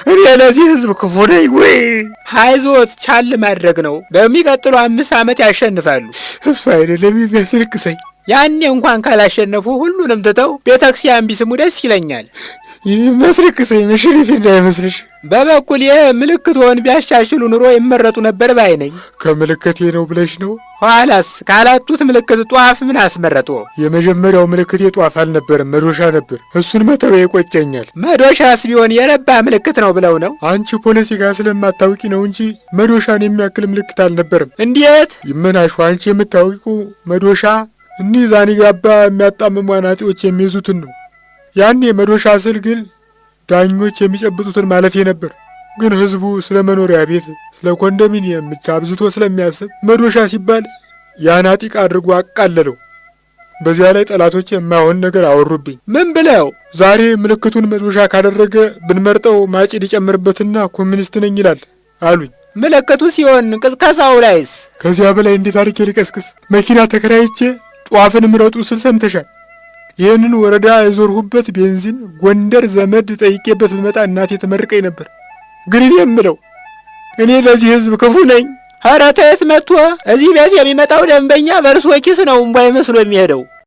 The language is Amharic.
እኔ ለዚህ ህዝብ ክፉ ነኝ ወይ? አይዞት፣ ቻል ማድረግ ነው። በሚቀጥለው 5 ዓመት ያሸንፋሉ። እሱ አይደለም የሚያስለቅሰኝ። ያኔ እንኳን ካላሸነፉ ሁሉንም ትተው ቤተክርስቲያን ቢስሙ ደስ ይለኛል። የሚያስለቅሰኝ መሸነፌ እንዳይመስልሽ። በበኩል ምልክትዎን ቢያሻሽሉ ኑሮ ይመረጡ ነበር ባይ ነኝ። ከምልክቴ ነው ብለሽ ነው? ኋላስ ካላቱት ምልክት ጧፍ ምን አስመረጦ? የመጀመሪያው ምልክቴ ጧፍ አልነበረም፣ መዶሻ ነበር። እሱን መተው ይቆጨኛል። መዶሻስ ቢሆን የረባ ምልክት ነው ብለው ነው? አንቺ ፖለቲካ ስለማታውቂ ነው እንጂ መዶሻን የሚያክል ምልክት አልነበረም። እንዴት ይመናሹ? አንቺ የምታውቂው መዶሻ እኒህ ዛኒጋባ የሚያጣምሙ አናጢዎች የሚይዙትን ነው። ያኔ መዶሻ ስል ግን ዳኞች የሚጨብጡትን ማለቴ ነበር። ግን ህዝቡ ስለ መኖሪያ ቤት፣ ስለ ኮንዶሚኒየም ብቻ አብዝቶ ስለሚያስብ መዶሻ ሲባል ያናጢቅ አድርጎ አቃለለው። በዚያ ላይ ጠላቶች የማይሆን ነገር አወሩብኝ። ምን ብለው? ዛሬ ምልክቱን መዶሻ ካደረገ ብንመርጠው ማጭድ ይጨምርበትና ኮሚኒስት ነኝ ይላል አሉኝ። ምልክቱ ሲሆን ቅስቀሳው ላይስ? ከዚያ በላይ እንዴት አድርጌ ልቀስቅስ? መኪና ተከራይቼ ጧፍን ምረጡ ስል ሰምተሻል። ይህንን ወረዳ የዞርሁበት ቤንዚን ጎንደር ዘመድ ጠይቄበት ብመጣ እናቴ ተመርቀኝ ነበር። ግን የምለው እኔ ለዚህ ህዝብ ክፉ ነኝ? ኧረ ተየት መጥቶ እዚህ ቤት የሚመጣው ደንበኛ በእርሶ ኪስ ነው እምቧይ መስሎ የሚሄደው።